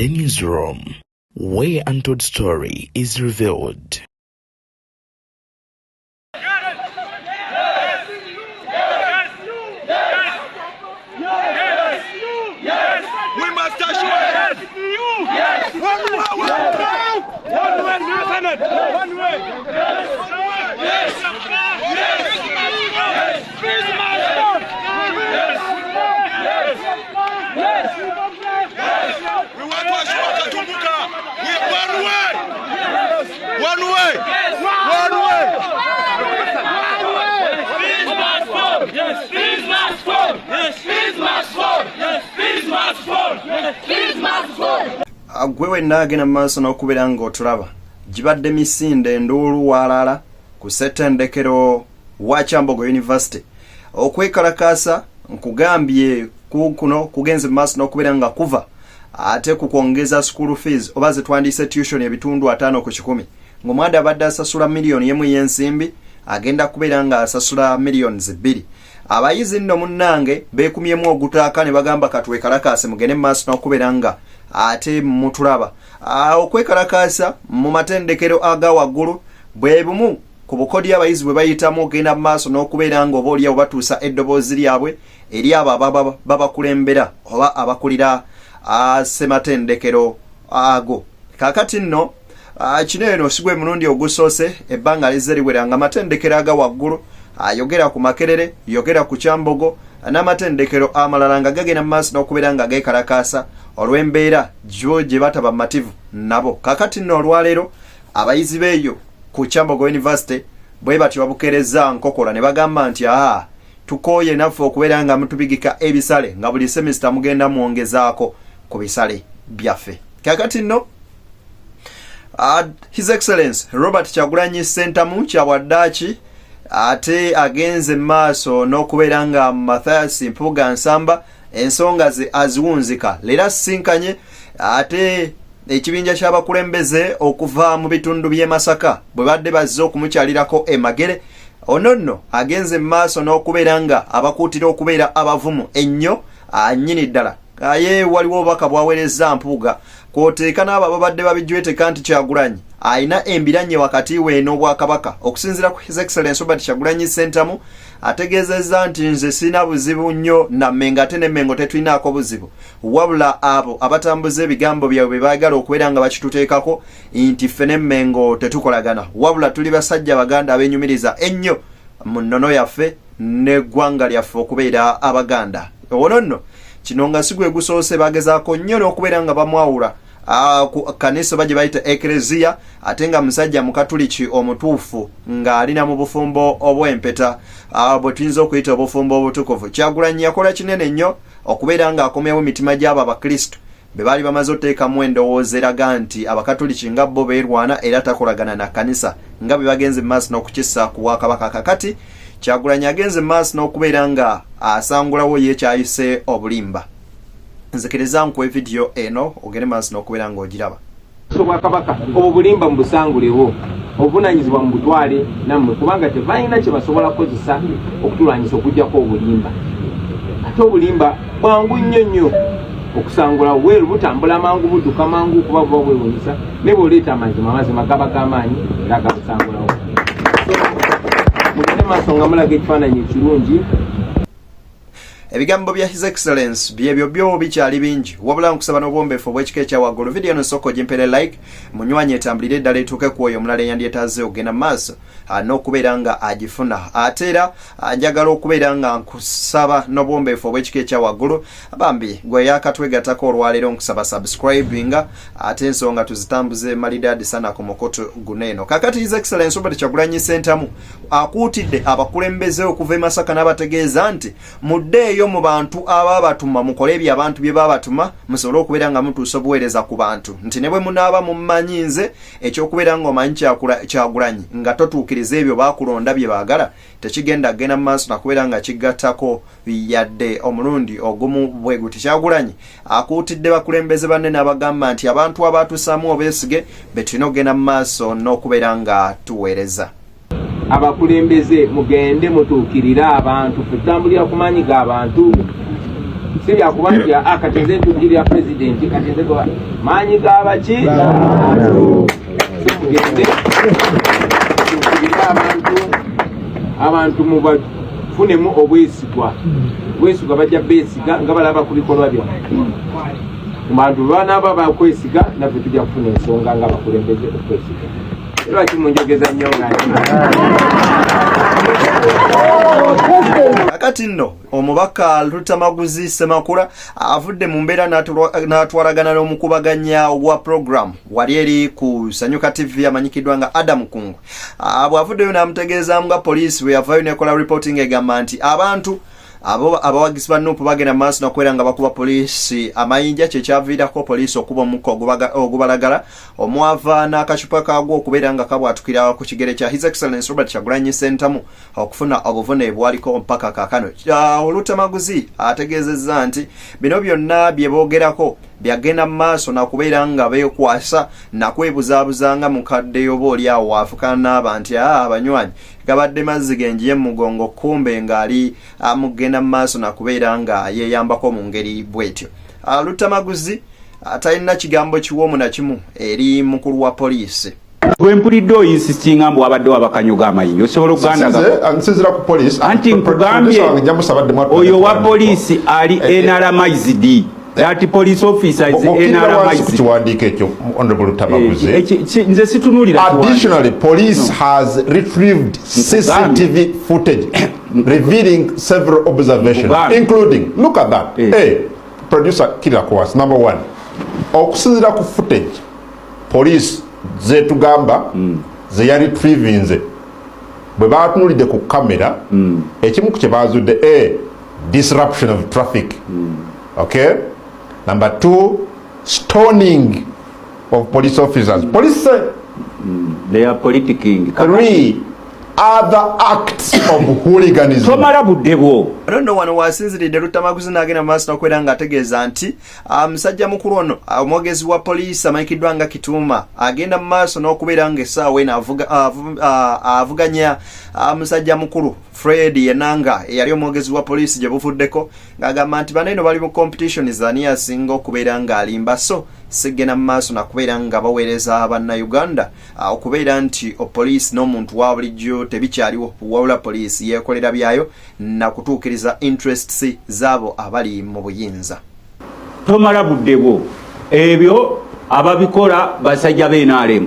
The newsroom, where untold story is revealed. Gwewe nagena maaso n'okubeera ng'otulaba gibadde misinde nduulu walala ku ssettendekero wa Kyambogo University okwekalakaasa nkugambye kuno kugenze maaso n'okubeera nga kuva ate kukwongeza school fees oba ze twandise tuition ebitundu 5 ku 10 ng'omwana abadde asasula miliyoni yemu y'ensimbi agenda kubeera nga asasula miliyoni 2. abayizi nno munnange beekumyemu ogutaaka ne bagamba katwekalakaase mugende maaso n'okubeera nga ate mutulaba okwekalakaasa mu matendekero aga waggulu bwe bumu ku bukodya abayizi bwe bayitamu ogenda maaso n'okubeera nga oba oliawo batuusa eddoboozi lyabwe eri abo babakulembera oba abakulira sematendekero ago. Kakati nno kino eno sigwe mulundi ogusoose ebbanga lizze liwera nga matendekero aga waggulu ayogera ku Makerere, yogera ku Kyambogo n'amatendekero amalala nga gagenda maaso n'okubeera nga geekalakaasa olw'embeera gye bataba mativu nabo. Kakati nno olwaleero abayizi beeyo ku Kyambogo University bwe batyo babukereza nkokola ne bagamba nti tukooye naffe okubeera nga mutubigika ebisale nga buli semester mugenda mwongezaako ku bisale byaffe. Kakati nno His Excellency Robert Kyagulanyi Ssentamu Kyawaddaaki ate agenze maaso n'okubeera nga Mathias Mpuuga Nsamba ensonga ze aziwunzika. Leero asinkanye ate ekibinja ky'abakulembeze okuva mu bitundu by'e Masaka bwe badde bazze okumukyalirako emagere. Ono nno agenze maaso n'okubeera nga abakuutira okubeera abavumu ennyo nnyini ddala. Aye waliwo obubaka bwaweereza Mpuuga kwoteeka n'abo ababadde babijweteka nti Kyagulanyi ayina embiranye wakati we n'Obwakabaka. Okusinziira ku His Excellency Robert Kyagulanyi Ssentamu ategeezezza nti nze sina buzibu nnyo na Mmengo ate n'Emmengo tetulinaako buzibu, wabula abo abatambuza ebigambo byabwe be baagala okubeera nga bakituteekako nti ffe n'Emmengo tetukolagana, wabula tuli basajja Baganda abeenyumiriza ennyo mu nnono yaffe n'eggwanga lyaffe okubeera Abaganda. Ono nno kino nga si gwe gusoose bagezaako nnyo n'okubeera nga bamwawula ku kanisa bagye bayita Eklezia ate nga musajja mukatuliki omutuufu ng'alina mu bufumbo obw'empeta bwe tuyinza okuyita obufumbo obutukuvu. Kyagulanyi yakola kinene nnyo okubeera nga akomyawo mitima gy'abo Abakristo be baali bamaze oteekamu endowooza eraga nti Abakatuliki nga bo beerwana era takolagana na kanisa nga be bagenze maaso n'okukissa ku Bwakabaka. Kakati Kyagulanyi agenze maaso n'okubeera nga asangulawo ye kyayise obulimba. Nzikiriza nkuwe video eno ogende maaso n'okubeera ng'ogiraba. Obwakabaka obulimba mbusangulewo obuvunanyizibwa mu butwale nammwe kubanga tebalina kye basobola kukozesa okutulwanyisa okujjako obulimba. Ate obulimba bwangu nnyo nnyo okusangula weeru butambula mangu budduka mangu kuba buba bwewunyisa ne bw'oleeta amazima gaba g'amaanyi era gabusangulawo. Mugende maaso nga mulaga ekifaananyi ekirungi. Ebigambo bya His Excellency byebyo byo bikyali bingi wabula nkusaba n'obwombeefu obw'ekika ekya waggulu. Video eno sooka ogimpere like munywanye etambulire eddala etuuke ku oyo omulala eyandyetaaze ogenda maaso n'okubeera nga agifuna. Ate era njagala okubeera nga nkusaba n'obwombeefu obw'ekika ekya waggulu bambi gwe yakatwegatako olwaleero nkusaba subscribinga ate ensonga tuzitambuze malidaadi sana ku mukutu guno eno. Kakati His Excellency Robert Kyagulanyi Ssentamu akuutidde abakulembeze okuva e Masaka n'abategeeza nti muddeeyo mu bantu ababatuma mukole ebyo abantu bye babatuma musobole okubeera nga mutuusa obuweereza ku bantu nti ne bwe munaaba mummanyi nze ekyokubeera nga omanyi Kyagulanyi nga totuukiriza ebyo baakulonda bye baagala tekigenda genda mu maaso nakubeera nga kigattako yadde omulundi ogumu bwe guti. Kyagulanyi akuutidde bakulembeze banne n'abagamba nti abantu abaatusaamu obeesige be tulina okugenda mu maaso n'okubeera nga tuweereza. Abakulembeze mugende mutuukirira abantu, tutambulira ku maanyi g'abantu. siri akubanja akateze tujiri ya president kateze kwa manyi gabachi tugende abantu mubafunemu obwesigwa bwesigwa bajja besiga nga balaba ku bikolwa byo abantu bana baba kwesiga naffe tujja kufuna ensonga nga bakulembeze okwesiga era kimunjogeza nnyo kakati nno omubaka Lutamaguzi Semakula avudde mu mbeera n'atwalagana n'omukubaganya wa program wali eri ku Sanyuka TV amanyikiddwa nga Adam Kungu. Bw'avuddeyo n'amutegeeza nga poliisi bwe yavaayo n'ekola reporting egamba nti abantu abawagisi ba Nuupu bagenda maaso n'okubeera nga bakuba poliisi amayinja kyekyaviirako poliisi okuba omukka ogubalagala omwava n'akacupa kaagwo okubeera nga kabwatukira ku kigere kya His Excellency Robert Kyagulanyi Ssentamu okufuna obuvune bwaliko mpaka kaakano. Lutamaguzi ategeezezza nti bino byonna bye boogerako byagenda maaso nakubeera nga beekwasa nakwebuzaabuzanga mukadde oboolyawo waafukana n'abantu abanywanyi gabadde mazzi genjiye mugongo kumbe ngaali amugenda maaso nakubeera nga yeeyambako mu ngeri bwetyo. Lutamaguzi atalina kigambo kiwoomu na kimu eri mukulu wa poliisi. Gwempulidde insistinga mbu wabadde wabakanyuga amayinja osobola okugandansizira ku poliisi anti nkugambye oyo wa poliisi ali NRMIZD. That police officer is NRMIZD. Additionally, police has retrieved CCTV footage revealing several observations, including, look at that. Hey, producer Kila Kwas, number one. Okusinzira ku footage, police zetugamba ze ya retrieving nze. Bwe batunulidde ku kamera, ekimu kye bazudde disruption of traffic. Okay? Number two, stoning of police officers. Police say they are politicking. Three, other acts of hooliganism. I don't know wano wasinziridde Lutamaguzi n'agenda maaso n'okubeera ng'ategeeza nti musajja mukulu ono omwogezi wa poliisi amanyikiddwa nga Kituuma agenda maaso n'okubeera ng'essaawa eno avuganya musajja mukulu Fred Yenanga eyali omwogezi wa poliisi gye buvuddeko ng'agamba nti bano eno bali mu competition zani asinga okubeera ng'alimba so sigena maaso nakubeera nga baweereza bannayuganda okubeera nti poliisi n'omuntu wa bulijjo tebikyaliwo wabula poliisi yeekolera byayo na kutuukiriza interests zabo abali mu buyinza. Tomala budde bwo ebyo ababikola basajja b'NRM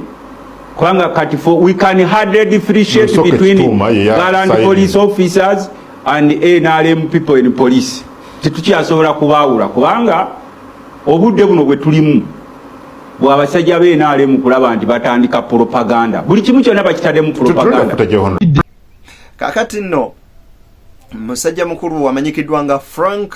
kubanga kati we can hardly differentiate between gallant police officers and NRM people in police. Tetukyasobola kubaawula kubanga obudde buno bwe tulimu bw'abasajja b'NRM kulaba nti batandika propaganda buli kimu kyonna bakitaddemu propaganda. Kakati nno musajja mukulu amanyikiddwa nga Frank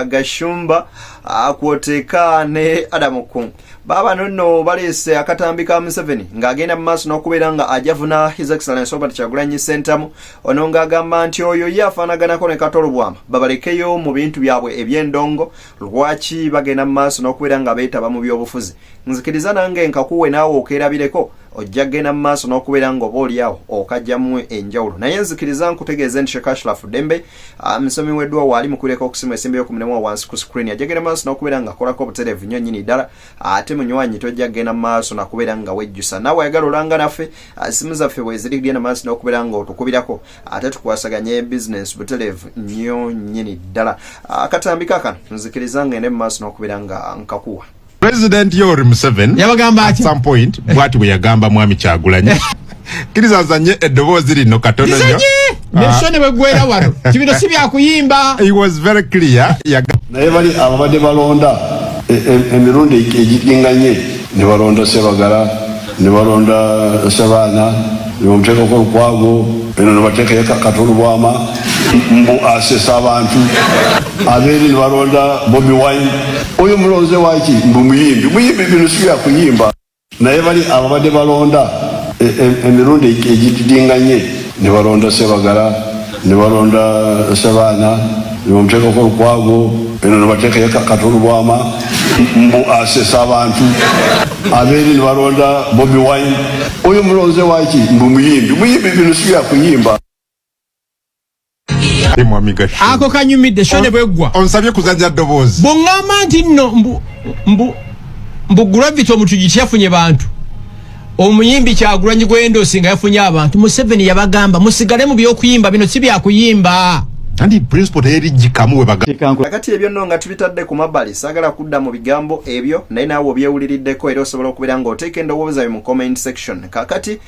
Gashumba akwoteeka ne Adam Kungu baba nno baleese akatambi ka Museveni ng'agenda mu maaso n'okubeera nga ajavuna His Excellency Robert Kyagulanyi Ssentamu ono ng'agamba nti oyo ye afaanaganako ne Katolo Bwama babalekeyo mu bintu byabwe eby'endongo lwaki bagenda mu maaso n'okubeera nga beetaba mu byobufuzi. Nzikiriza nange nkakuwe naawe okeerabireko ojja genda mu maaso n'okubeera nga oboolyawo okajjamu enjawulo naye nzikiriza nkutegeeze nti Sheikh Ashraf Dembe musomi weddwa waali mukuleka okusimu esimbi y'okuminemu wansi ku screen yajja genda mu maaso n'okubeera nga akolako obutereevu nnyo nnyini ddala ate munywanyi tojja genda mu maaso n'okubeera nga wejjusa naawe ayagala olanga naffe simu zaffe bwe zirigenda mu maaso n'okubeera nga otukubirako ate tukwasaganye business butereevu nnyo nnyini ddala akatambi kaakano nzikiriza ngende mu maaso n'okubeera nga nkakuwa. President Yoweri Museveni at some point bwati bwe yagamba mwami Kyagulanyi kiriza zanye eddoboozi lino katono nnyo neshone bwegwera wano kibino si byakuyimba. He was very clear naye bali ababadde balonda emirundi egidinganye ne balonda Sebagala ne balonda Sebaana ne bamuteekako Lukwago eno ne bateekayo Katolo Bwama mbu asesa abantu abeeri ne balonda Bobi Wine oyo mulonze waki mbu muyimbi bino si byakuyimba. Naye bali ababadde balonda emirundi egidinganye ne balonda Sebagala ne balonda Sebaana ne bamuteekako Lukwago eno ne bateekayo Katolo Bwama mbu asesa abantu abeeri ne balonda Bobi Wine oyo mulonze waki mbu muyimbi bino si byakuyimba. ako kanyumidde shone bwegwa onsabye kuzajja ddoboozi bongamba nti nno mbu gravity omutujiti yafunye bantu omuyimbi Kyagulanyi Gwendosi nga yafunye abantu Museveni yabagamba musigale mu byokuyimba bino si byakuyimba andi principle teri jikamu we bagamba kakati ebyo nno nga tubitadde ku mabbali sagala kudda mu bigambo ebyo naye naawe obyewuliriddeko era osobola okubeera ng'oteeka endowooza mu comment section kakati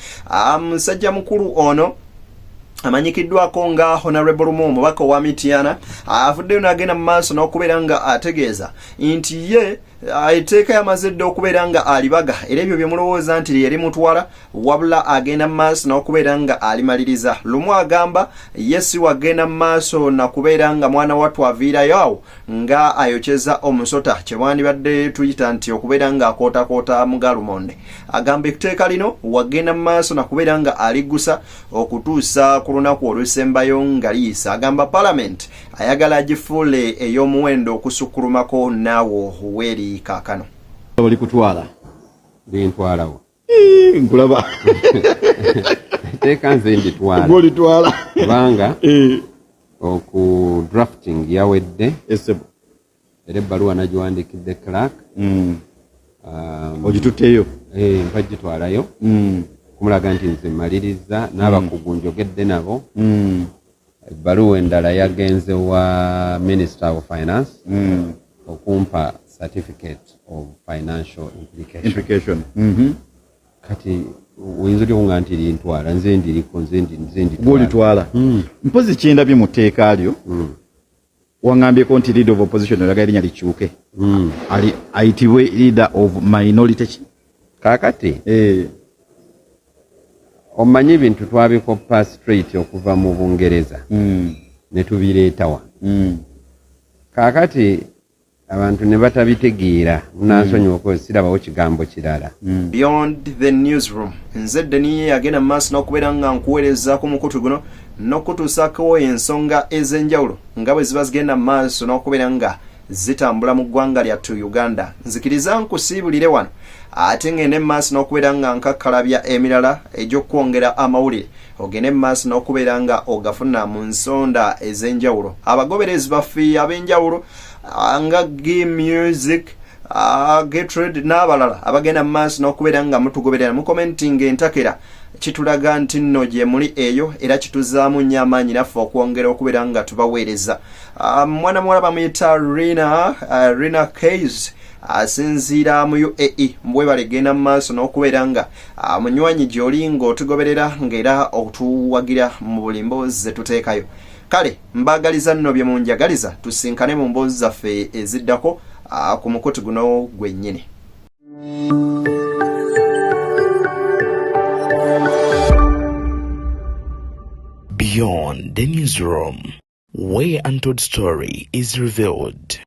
musajja mukulu ono amanyikiddwako nga Honorable Lumu omubaka wa Mityana avuddeyo n'agenda mu maaso n'okubeera nga ategeeza nti ye aiteeka yamaze dda okubeera nga alibaga era ebyo bye mulowooza nti yeri mutwala wabula agenda mu maaso n'okubeera nga alimaliriza. Lumu agamba ye si wagenda mu maaso na kubeera nga mwana wattu aviirayo awo nga ayokyeza omusota kye wandibadde tuyita nti okubeera nga akootakoota mu Galumonde. Agamba ekiteeka lino wagenda mu maaso na kubeera nga aliggusa okutuusa ku lunaku olusembayo nga liisa. Agamba Parliament ayagala agifuule ey'omuwendo okusukkulumako naawo weri kakano. Bali kutwala lintwalawo nkulaba teeka nze nditwala goli twala kubanga oku drafting yawedde era ebbaluwa nagiwandiikidde Clark ogituteeyo mpagitwalayo kumulaga nti nze maliriza n'abakugu njogedde nabo ebbaluwa endala yagenze wa Minister of Finance okumpa certificate of financial implication. Kati oyinza okuŋŋamba nti lintwala nze ndiriko nze golitwala mpozi kyendabye mu tteeka lyo waŋŋambyeko nti leader of opposition olaga erinnya likyuke ayitibwe leader of minority kaakati omanyi ebintu twabikoppa straight okuva mu Bungereza ne tubireetawa kaakati abantu ne batabitegeera munansonyiwa sirabawo kigambo kirala. Beyond the newsroom nze Deni yagenda mu maaso n'okubeera nga nkuweereza ku mukutu guno n'okutuusaako ensonga ez'enjawulo nga bwe ziba zigenda mu maaso n'okubeera nga zitambula mu ggwanga lyattu Uganda. Nzikiriza nkusiibulire wano ate ngende mu maaso n'okubeera nga nkakkalabya emirala egy'okwongera amawulire ogende mu maaso n'okubeera nga ogafuna mu nsonda ez'enjawulo. Abagoberezi baffe ab'enjawulo nga G-Music Gertrude n'abalala abagenda mu maaso n'okubeera nga mutugoberera mu commenting entakera kitulaga nti nno gye muli eyo era kituzaamu nnyo amaanyi naffe okwongera okubeera nga tubaweereza. Mwana muwala bamuyita Rina Case asinziira mu UAE mbwebale genda mu maaso n'okubeera nga munywanyi gy'oli ng'otugoberera ng'era otuwagira mu buli mboozi ze tuteekayo. Kale mbagaliza nno bye munjagaliza tusinkane mu mboozi zaffe eziddako ku mukutu guno gwennyini. Beyond the newsroom, where untold story is revealed.